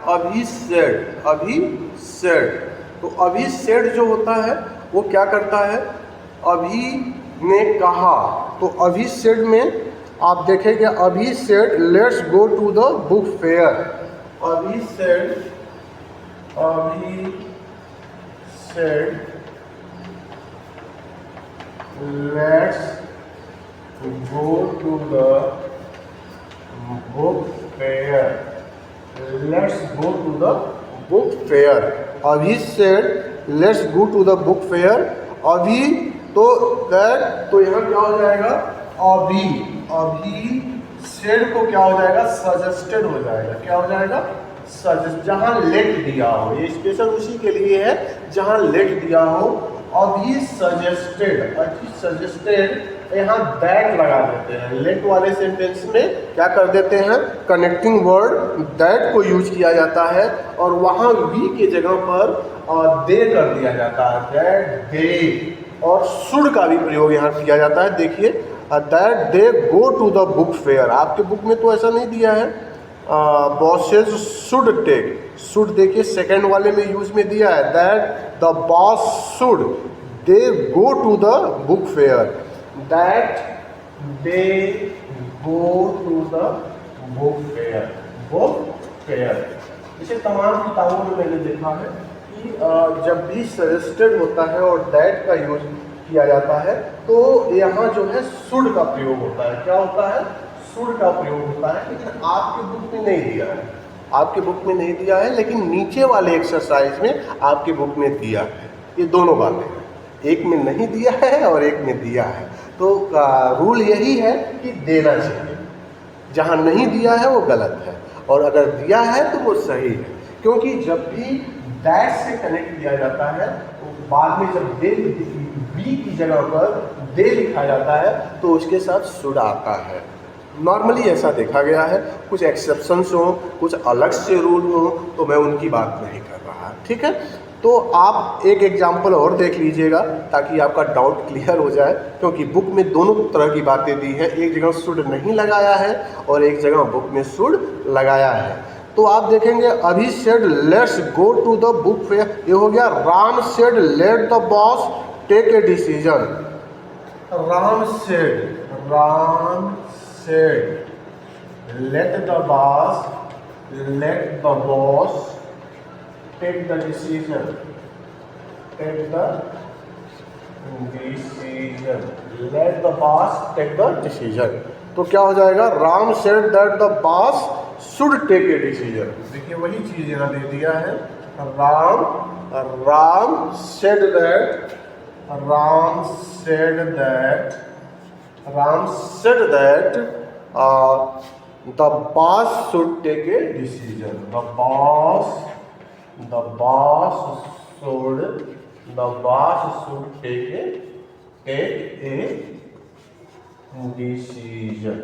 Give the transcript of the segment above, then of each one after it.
अभी said, Abhi said. तो अभी सेड जो होता है वो क्या करता है, अभी ने कहा। तो अभी सेड में आप देखेंगे, Abhi said let's go to the book fair. Abhi said, Abhi said let's go to the book fair. Let's go to the book fair. अभी said let's go to the book fair. अभी तो that, तो यहाँ क्या हो जाएगा, अभी, अभी said को क्या हो जाएगा, suggested हो जाएगा। क्या हो जाएगा, सजेस्ट। जहाँ लेट दिया हो, ये स्पेशल उसी के लिए है जहाँ लेट दिया हो। अभी सजेस्टेड, अभी सजेस्टेड, यहाँ दैट लगा देते हैं। लेट वाले सेंटेंस में क्या कर देते हैं, कनेक्टिंग वर्ड दैट को यूज किया जाता है और वहाँ वी के जगह पर दे कर दिया जाता है, दैट दे। और शुड का भी प्रयोग यहाँ किया जाता है। देखिए, that they go to the book fair. आपके बुक में तो ऐसा नहीं दिया है, बॉसेज शुड टेक। शुड देखिए सेकंड वाले में यूज में दिया है, that the boss should they go to the book fair. That they go to the book fair, book fair। इसे तमाम किताबों में मैंने देखा है कि जब भी सजेस्टेड होता है और दैट का यूज किया जाता है तो यहाँ जो है शुड का प्रयोग होता है। क्या होता है, शुड का प्रयोग होता है। लेकिन आपके बुक में नहीं दिया है, आपके बुक में नहीं दिया है, लेकिन नीचे वाले एक्सरसाइज में आपके बुक में दिया है। ये दोनों बातें हैं, एक में नहीं दिया है और एक में दिया है। तो रूल यही है कि देना चाहिए, जहाँ नहीं दिया है वो गलत है और अगर दिया है तो वो सही है। क्योंकि जब भी दैट से कनेक्ट किया जाता है तो बाद में जब दे, बी की जगह पर दे लिखा जाता है तो उसके साथ शुड आता है। नॉर्मली ऐसा देखा गया है, कुछ एक्सेप्शंस हों, कुछ अलग से रूल हों तो मैं उनकी बात नहीं कर रहा, ठीक है। तो आप एक एग्जाम्पल और देख लीजिएगा ताकि आपका डाउट क्लियर हो जाए, क्योंकि बुक में दोनों तरह की बातें दी है। एक जगह शुड नहीं लगाया है और एक जगह बुक में शुड लगाया है। तो आप देखेंगे, Abhi said let's go to the book fair, ये हो गया। Ram said let the boss take a decision. Ram said let the boss take the decision, take the decision, let the boss take the decision। तो क्या हो जाएगा, Ram said that the boss should take a decision। देखिए वही चीज यहाँ दे दिया है, Ram said that the boss should take a decision। The boss should take a decision।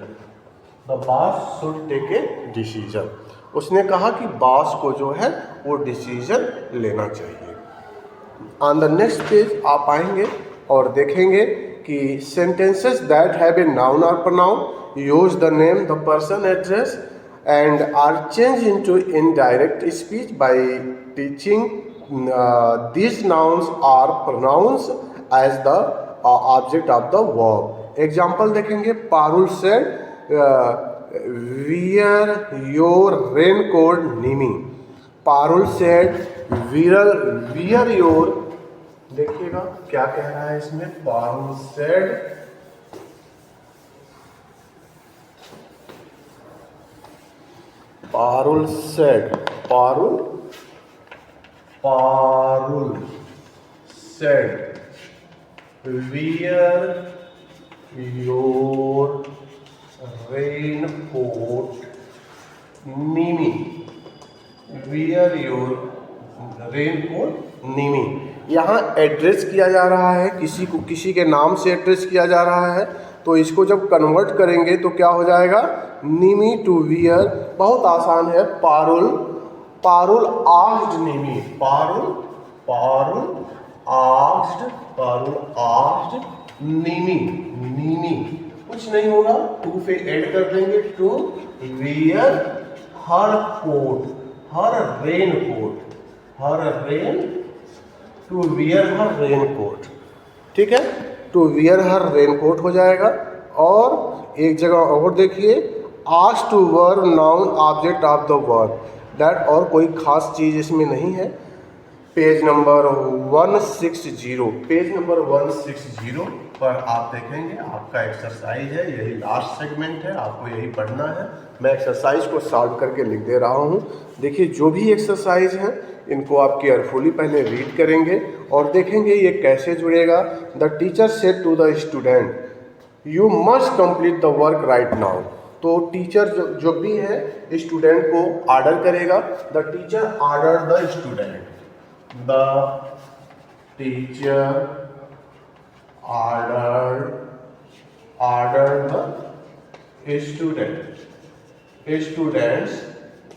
The boss should take a decision। उसने कहा कि बॉस को जो है वो डिसीजन लेना चाहिए। ऑन द नेक्स्ट पेज आप आएंगे और देखेंगे कि sentences that have a noun और pronoun use the name, the person, address and are changed into indirect speech by teaching these nouns or pronouns as the object of the verb। Example देखेंगे, Parul said wear your raincoat Nimi. Parul said wear your, देखिएगा क्या कह रहा है इसमें, Parul said wear your raincoat Nimi. wear your raincoat निमी। यहाँ address किया जा रहा है, किसी को किसी के नाम से एड्रेस किया जा रहा है। तो इसको जब कन्वर्ट करेंगे तो क्या हो जाएगा, निमी टू वियर। बहुत आसान है, पारुल आस्क्ड निमी, पारुल आस्क्ड निमी। कुछ नहीं होगा, टू पे ऐड कर देंगे, to wear her coat. Her raincoat, her rain to wear her raincoat, ठीक है, टू वियर हर रेनकोट हो जाएगा। और एक जगह और देखिए, ask to verb noun object of the verb that, और कोई खास चीज़ इसमें नहीं है। पेज नंबर 160, पेज नंबर 160 पर आप देखेंगे, आपका एक्सरसाइज है, यही लास्ट सेगमेंट है, आपको यही पढ़ना है। मैं एक्सरसाइज को सॉल्व करके लिख दे रहा हूँ। देखिए, जो भी एक्सरसाइज हैं इनको आप केयरफुली पहले रीड करेंगे और देखेंगे ये कैसे जुड़ेगा। The teacher said to the student you must complete the work right now. तो टीचर जो भी है स्टूडेंट को ऑर्डर करेगा। The teacher order the student, the teacher ordered the students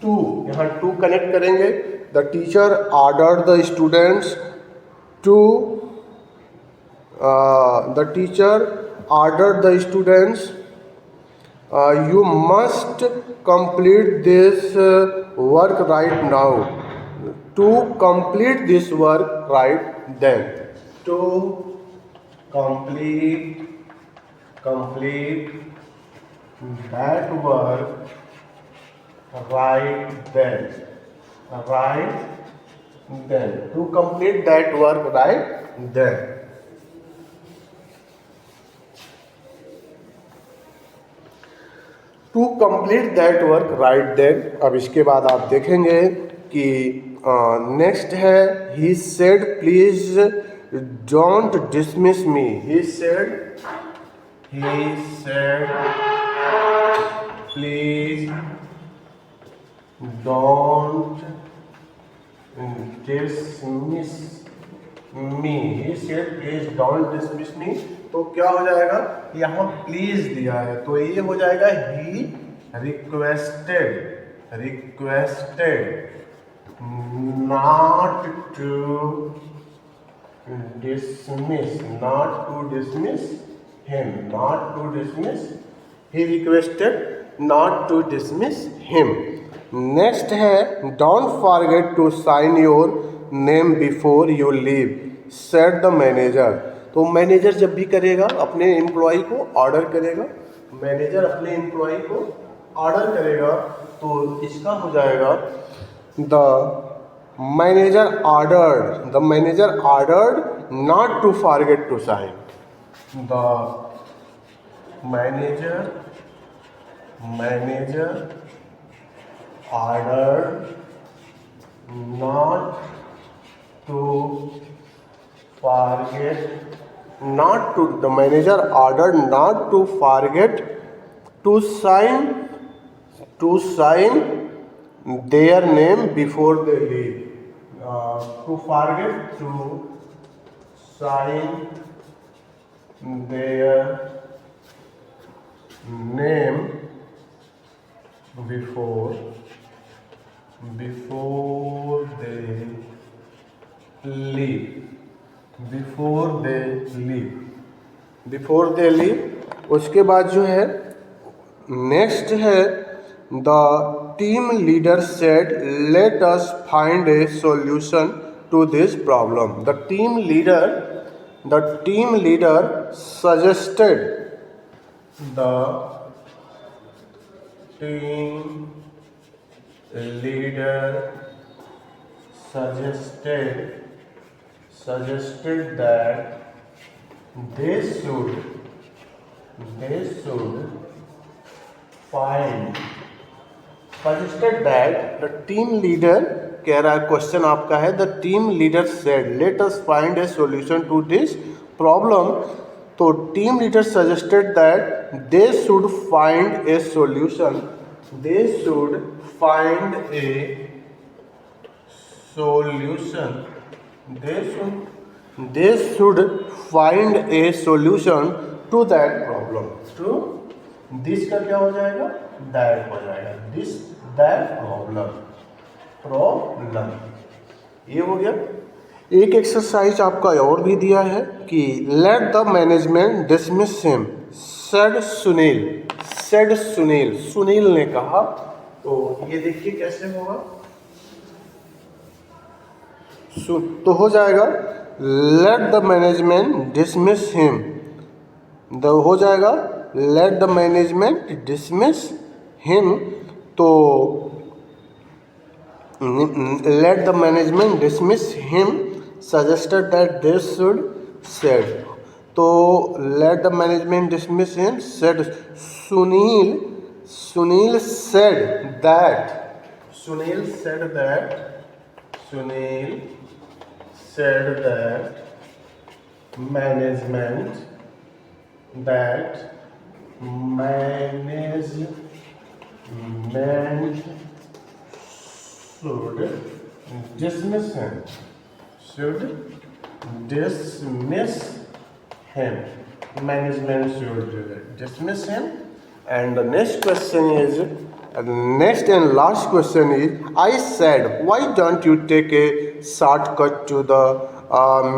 to, यहाँ to कनेक्ट करेंगे। the teacher ordered the students to the teacher ordered the students you must complete this work right now. To complete this work right then. To complete that work right then. To complete that work right then. To complete that work right then. अब इसके बाद आप देखेंगे कि next है, he said please don't dismiss me. He said please don't dismiss me. He said please don't dismiss me. तो क्या हो जाएगा, यहाँ प्लीज दिया है तो ये हो जाएगा he requested not to dismiss him, he requested not to dismiss him. Next है, don't forget to sign your name before you leave, said the manager. तो मैनेजर जब भी करेगा अपने एम्प्लॉय को ऑर्डर करेगा, मैनेजर अपने एम्प्लॉय को ऑर्डर करेगा तो इसका हो जाएगा The manager ordered not to forget to sign. The manager ordered not to forget to sign their name before they leave. To forget to sign their name before they leave. उसके बाद जो है next है, the team leader said, let us find a solution to this problem. The team leader suggested that they should find suggested that the team leader कह रहा है, question आपका है, the team leader said let us find a solution to this problem. तो team leader suggested that they should find a solution, they should find a solution to that problem. To this का क्या हो जाएगा, that हो जाएगा, this that problem. ये हो गया। एक एक्सरसाइज आपका और भी दिया है कि let the management dismiss him, said Sunil ने कहा। तो ये देखिए कैसे होगा, तो हो जाएगा let the management dismiss him, हो जाएगा let the management dismiss him. तो let the management dismiss him, suggested that they should said, तो let the management dismiss him said Sunil said that Sunil said that management should dismiss him. Management should dismiss him. And the next question is, next and last question is, I said, why don't you take a shortcut to the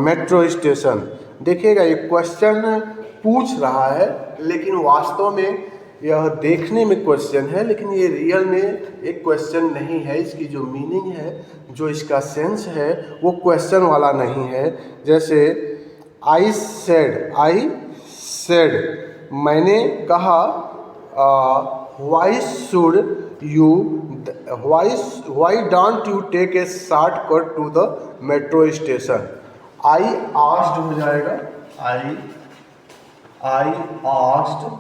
metro station? देखिएगा ये question पूछ रहा है, लेकिन वास्तव में यह देखने में क्वेश्चन है, लेकिन ये रियल में एक क्वेश्चन नहीं है। इसकी जो मीनिंग है, जो इसका सेंस है, वो क्वेश्चन वाला नहीं है। जैसे आई सेड मैंने कहा, why don't you take a shortcut to the metro station. I asked हो जाएगा, आई आस्क्ड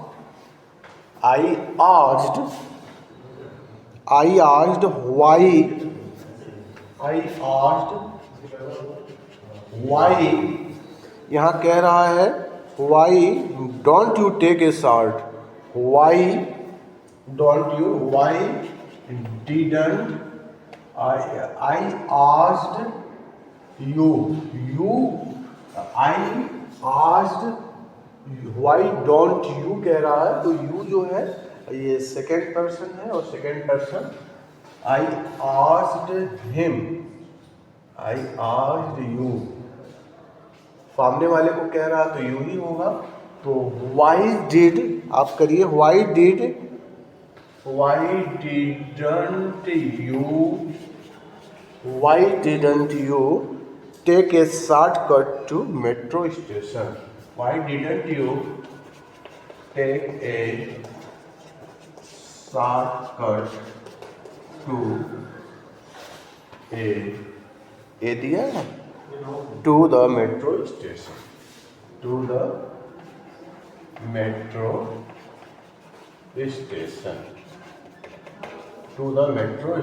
वाई, यहाँ कह रहा है why don't you take a short, why didn't I asked why don't you कह रहा है, तो यू जो है ये सेकेंड पर्सन है, और second person I asked you, सामने वाले को कह रहा तो यू ही होगा। तो वाई डिड आप करिए, why didn't you take a shortcut to metro station. Why didn't you take a shortcut to to the metro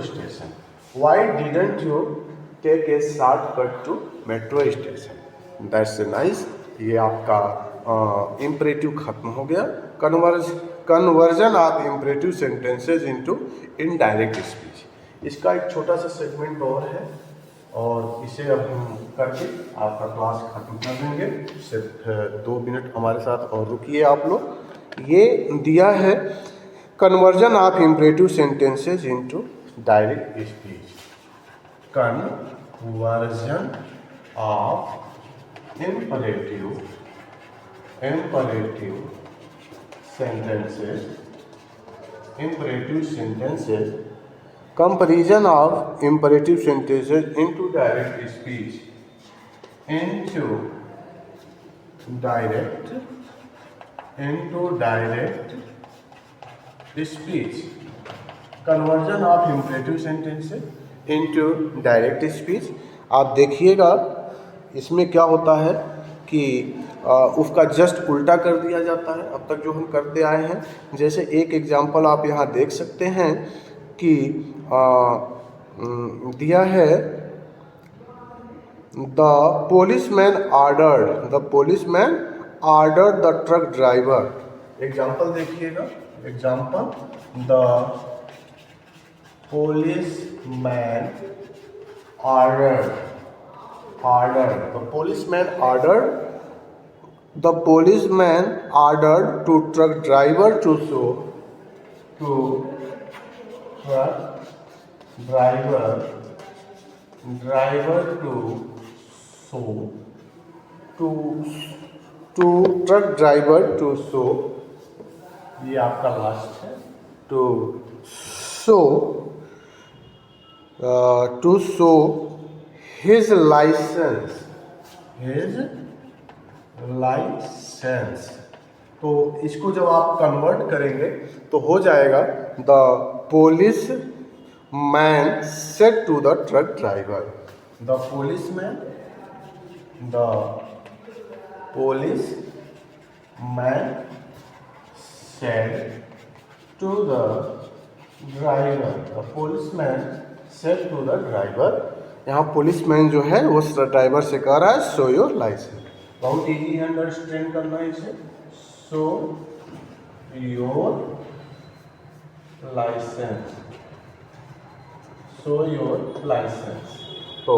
station? Why didn't you take a shortcut to metro station? That's nice. ये आपका imperative खत्म हो गया। Conversion of imperative sentences into indirect speech, इसका एक छोटा सा segment और है, और इसे अब हम करके आपका क्लास खत्म कर देंगे। सिर्फ 2 मिनट हमारे साथ और रुकिए आप लोग। ये दिया है conversion of imperative sentences into direct speech. Conversion of imperative sentences, comparison of imperative sentences into direct speech, conversion of imperative sentences into direct speech। आप देखिएगा इसमें क्या होता है कि उसका जस्ट उल्टा कर दिया जाता है अब तक जो हम करते आए हैं। जैसे एक एग्जांपल आप यहाँ देख सकते हैं कि दिया है the policeman ordered the truck driver. Example देखिएगा, example the policeman ordered the policeman ordered to truck driver to show to truck driver to show to truck driver to show, ये आपका लास्ट है, to show his license, his license। तो इसको जब आप convert करेंगे तो हो जाएगा the policeman said to the truck driver, the policeman, the policeman said to the driver, the policeman said to the driver। यहाँ पुलिसमैन जो है वो ड्राइवर से कह रहा है शो योर लाइसेंस। बहुत इजी है अंडरस्टैंड करना इसे। Show your licence, show your licence. तो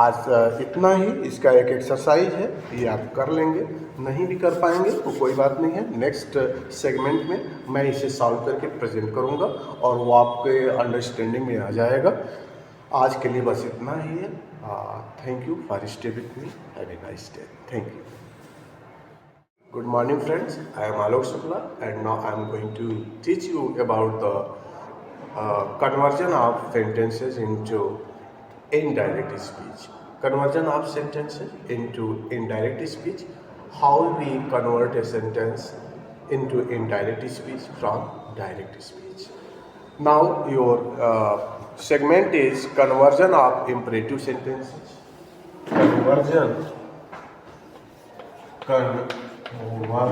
आज इतना ही, इसका एक एक्सरसाइज है, ये आप कर लेंगे। नहीं भी कर पाएंगे तो कोई बात नहीं है, नेक्स्ट सेगमेंट में मैं इसे सॉल्व करके प्रेजेंट करूँगा और वो आपके अंडरस्टैंडिंग में आ जाएगा। आज के लिए बस इतना ही है। Thank you for stay with me, have a nice day, thank you. Good morning friends, I am Alok Shukla and now I am going to teach you about the conversion of sentences into indirect speech, conversion of sentences into indirect speech, how we convert a sentence into indirect speech from direct speech. Now your segment is conversion of imperative sentences, conversion of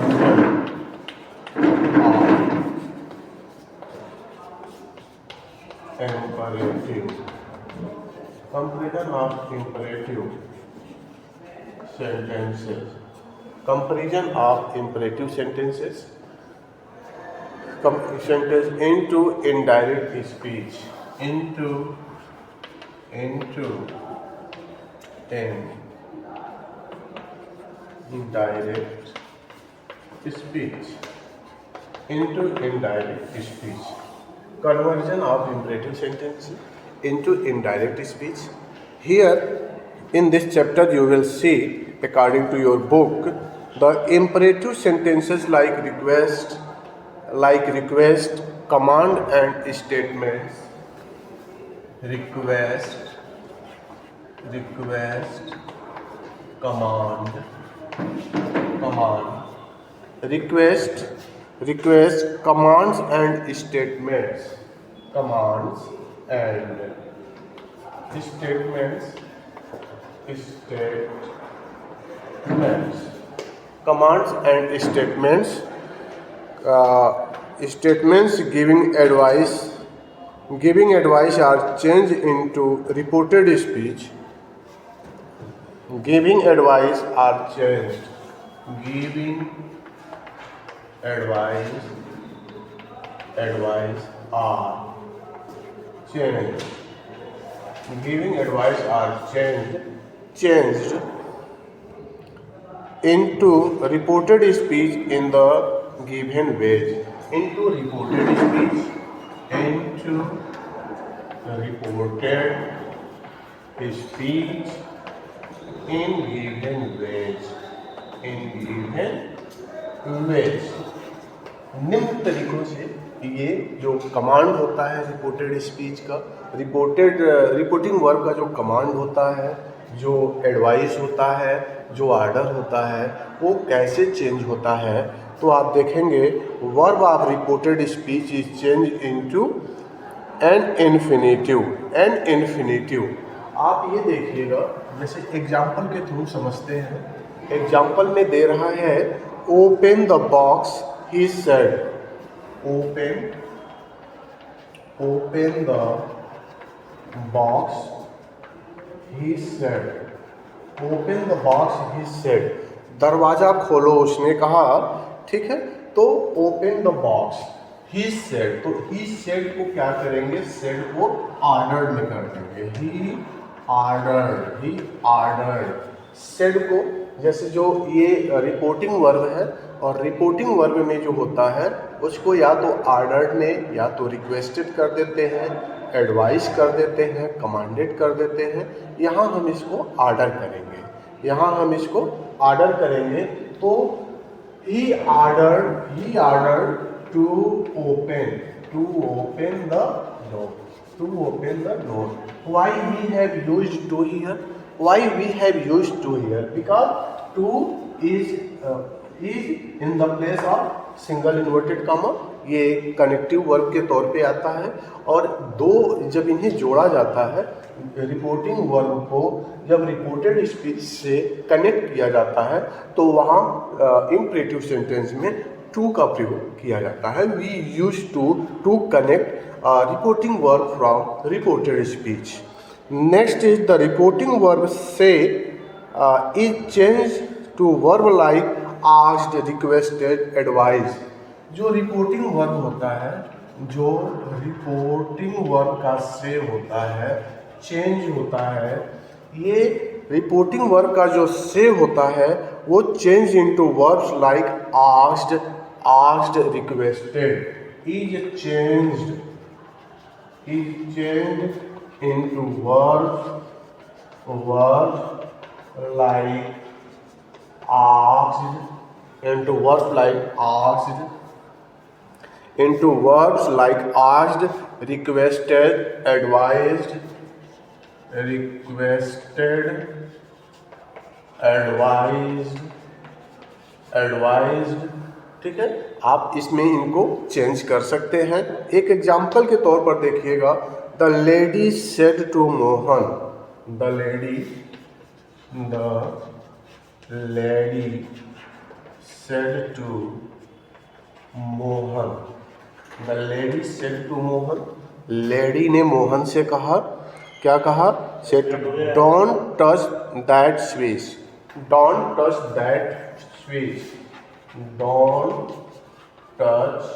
imperative, comparison of imperative sentences, comparison of imperative sentences, sentence into indirect speech, into indirect speech, into indirect speech, conversion of imperative sentences into indirect speech. Here in this chapter you will see, according to your book, the imperative sentences like request, command and statements, request, command, request, commands and statements, commands and statements, commands and statements, statements giving advice are changed into reported speech, giving advice are changed, giving advice are changed, giving advice are changed into reported speech in the given ways, into reported speech, into reported speech in given ways, निम्न तरीकों से ये जो command होता है reported speech का, reporting verb का जो कमांड होता है, जो एडवाइस होता है, जो ऑर्डर होता है, वो कैसे चेंज होता है। तो आप देखेंगे verb of reported speech is change into an infinitive. आप ये देखिएगा, जैसे एग्जाम्पल के थ्रू समझते हैं। एग्जाम्पल में दे रहा है open the box he said, open the box he said, open the box he said, दरवाजा खोलो उसने कहा, ठीक है। तो open the box he said, तो ही सेड को क्या करेंगे, सेड को ऑर्डर में कर देंगे, ही ऑर्डर, सेड को, जैसे जो ये रिपोर्टिंग वर्ब है और रिपोर्टिंग वर्ब में जो होता है उसको या तो ऑर्डर्ड में या तो रिक्वेस्टेड कर देते हैं, एडवाइस कर देते हैं, कमांडेड कर देते हैं। यहाँ हम इसको ऑर्डर करेंगे, तो he order to open the door, to open the door. Why we have used to here? Why we have used to here? Because to is in the place of single inverted comma, ये connective verb के तौर पे आता है। और दो जब इन्हें जोड़ा जाता है, रिपोर्टिंग वर्ब को जब रिपोर्टेड स्पीच से कनेक्ट किया जाता है तो वहाँ इम्परेटिव सेंटेंस में टू का प्रयोग किया जाता है। We use to connect reporting verb from reported speech. Next is the reporting verb say is changed to verb like asked, requested, advised. जो रिपोर्टिंग वर्ब होता है, जो रिपोर्टिंग वर्ब का से होता है, चेंज होता है। ये रिपोर्टिंग वर्ब का जो से होता है वो change into verbs like asked, requested, is changed into verbs like asked, into verbs like asked, requested, advised, ठीक है। आप इसमें इनको चेंज कर सकते हैं। एक एग्जाम्पल के तौर पर देखिएगा, the lady said to Mohan, the lady said to Mohan, the lady said to Mohan, lady ने मोहन से कहा, क्या कहा? Said don't touch that switch, don't touch that switch, don't touch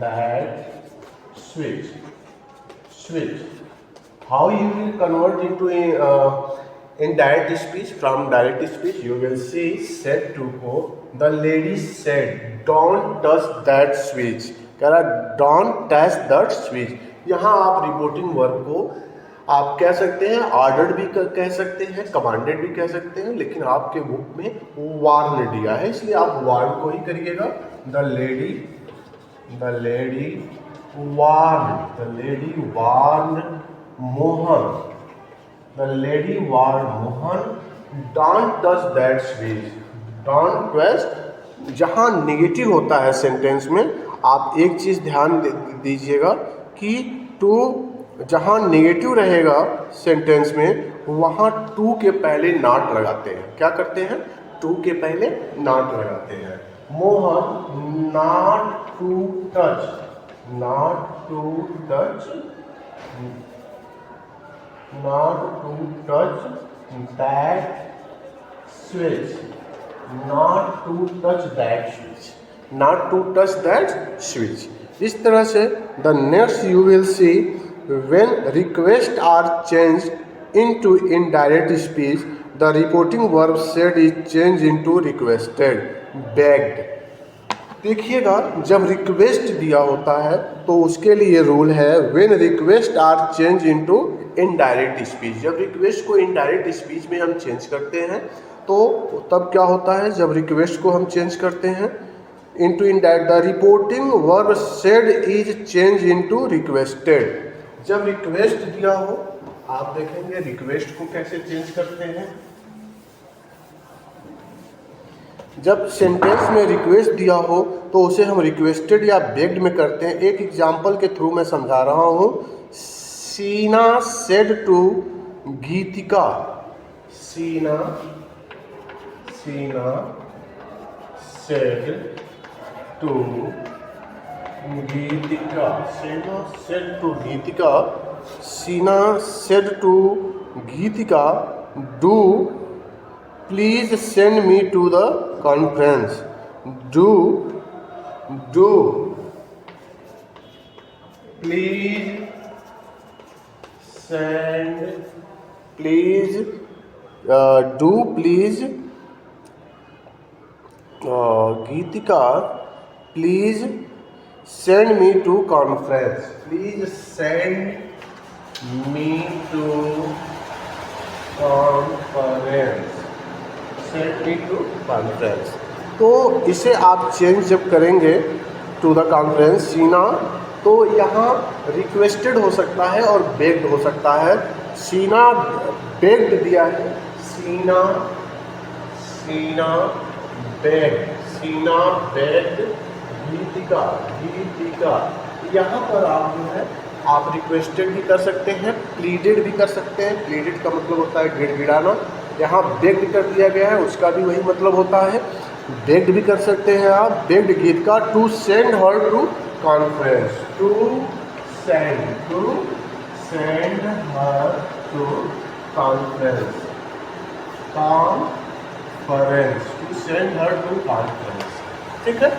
that switch. How you will convert into in direct speech? From direct speech you will see said to go, the lady said don't touch that switch, कह रहा don't touch that switch। यहाँ आप reporting verb को आप कह सकते हैं, ordered भी कह सकते हैं, कमांडेड भी कह सकते हैं, लेकिन आपके बुक में वार्न दिया है इसलिए आप वार्न को ही करिएगा। The lady warn Mohan don't touch that switch, don't touch. जहाँ निगेटिव होता है सेंटेंस में आप एक चीज़ ध्यान दीजिएगा कि टू जहाँ नेगेटिव रहेगा सेंटेंस में वहाँ टू के पहले नॉट लगाते हैं। क्या करते हैं? टू के पहले नॉट लगाते हैं। Mohan not to touch that switch, not to touch that switch. इस तरह से the next you will see when requests are changed into indirect speech, the reporting verb said is changed into requested, begged। देखिएगा जब request दिया होता है तो उसके लिए रूल है when requests are changed into indirect speech। जब रिक्वेस्ट को इनडायरेक्ट स्पीच में हम चेंज करते हैं तो तब क्या होता है? जब रिक्वेस्ट को हम चेंज करते हैं into indirect, the reporting verb said is changed into requested। जब रिक्वेस्ट दिया हो, आप देखेंगे रिक्वेस्ट को कैसे चेंज करते हैं। जब सेंटेंस में रिक्वेस्ट दिया हो तो उसे हम रिक्वेस्टेड या बेग्ड में करते हैं। एक एग्जांपल के थ्रू मैं समझा रहा हूँ। सीना said to Geetika, Seena said to Geetika, Seena said to Geetika, Seena said to Geetika, do please send me to the conference, do please send, please do please Geetika please send me to conference, please send me to conference, send me to conference। तो इसे आप change जब करेंगे to the conference, सीना तो यहाँ requested हो सकता है और बेग्ड हो सकता है। सीना बेग्ड दिया है, सीना बेग्ड, सीना बेग्ड गीतिका, यहाँ पर आप जो है आप रिक्वेस्टेड भी कर सकते हैं, प्लीडेड भी कर सकते हैं। प्लीडेड का मतलब होता है गिड़गिड़ाना, यहाँ बेग्ड कर दिया गया है, उसका भी वही मतलब होता है। बेग्ड भी कर सकते हैं आप, begged Geetika to send her to conference, to send her to conference, to send her to conference. ठीक है।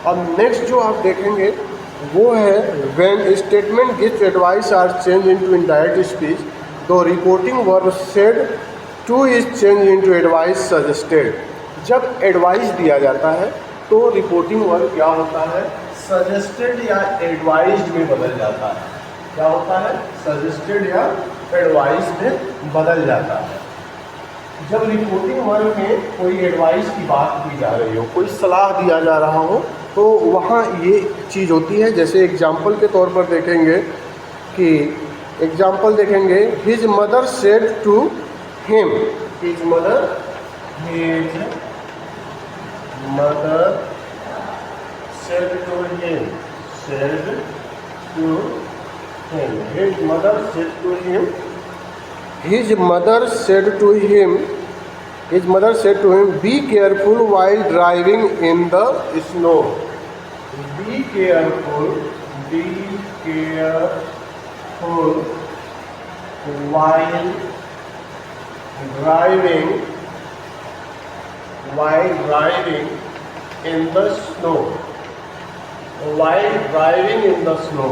अब नेक्स्ट जो आप देखेंगे वो है when statement gives advice are change into indirect speech, the reporting verb said to is change into advice suggested. जब advice दिया जाता है तो रिपोर्टिंग वर्ब क्या होता है, सजेस्टेड या एडवाइज्ड में बदल जाता है। क्या होता है, सजेस्टेड या एडवाइज्ड में बदल जाता है। जब रिपोर्टिंग वर्ब में कोई एडवाइस की बात की जा रही हो, कोई सलाह दिया जा रहा हो, तो वहाँ ये चीज़ होती है। जैसे एग्जाम्पल के तौर पर देखेंगे कि एग्जाम्पल देखेंगे, his mother said to him, his mother said to him, his mother said to him, be careful while driving in the snow, be careful while driving in the snow,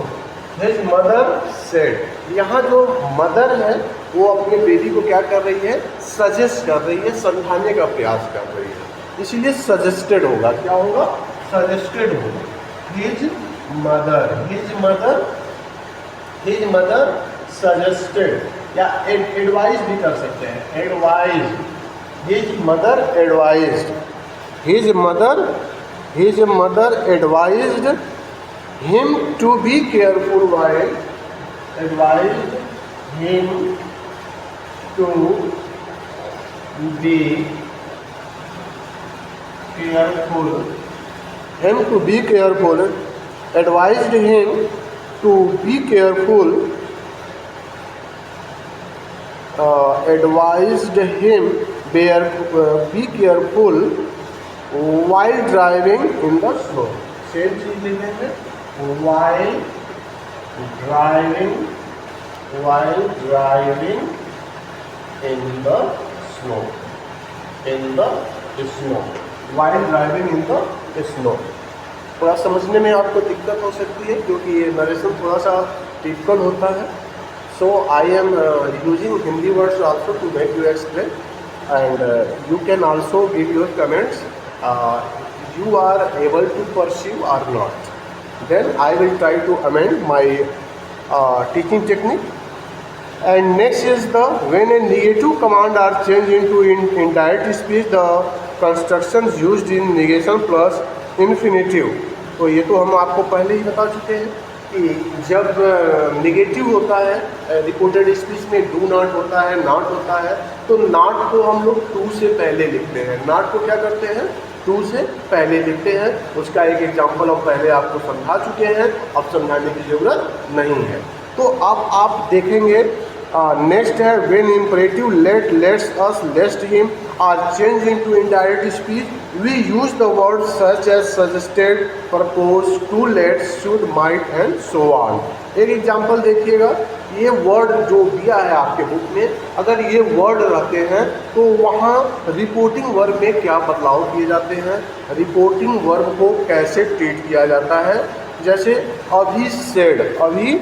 his mother said। यहाँ जो mother है वो अपने baby को क्या कर रही है, सजेस्ट कर रही है, समझाने का प्रयास कर रही है, इसीलिए सजेस्टेड होगा। क्या होगा, सजेस्टेड होगा। हिज मदर सजेस्टेड, या एडवाइज भी कर सकते हैं, advise, his mother advised, his mother advised him to be careful while be careful while driving in the snow। Same चीज लिखते हैं, while driving in the snow, while driving in the snow। थोड़ा समझने में आपको दिक्कत हो सकती है क्योंकि ये नरेशन थोड़ा सा टिपिकल होता है। So I am using Hindi words also to make you explain, and you can also give your comments, you are able to perceive or not, then I will try to amend my teaching technique। And next is the when a negative command are changed into indirect speech, the constructions used in negation plus infinitive। तो ये तो हम आपको पहले ही बता चुके हैं कि जब नेगेटिव होता है रिपोर्टेड स्पीच में डू नॉट होता है, नॉट होता है, तो नॉट को हम लोग टू से पहले लिखते हैं। नॉट को क्या करते हैं, टू से पहले लिखते हैं। उसका एक एग्जांपल हम पहले आपको समझा चुके हैं, अब समझाने की ज़रूरत नहीं है। तो अब आप देखेंगे नेक्स्ट है when imperative let's us, let's him are change into indirect speech, we use the word such as suggested, propose, to let's, should, might and so on. एक एग्जांपल देखिएगा, ये वर्ड जो दिया है आपके बुक में, अगर ये वर्ड रहते हैं तो वहाँ रिपोर्टिंग वर्ब में क्या बदलाव किए जाते हैं, रिपोर्टिंग वर्ब को कैसे ट्रीट किया जाता है। जैसे अभी सेड, अभी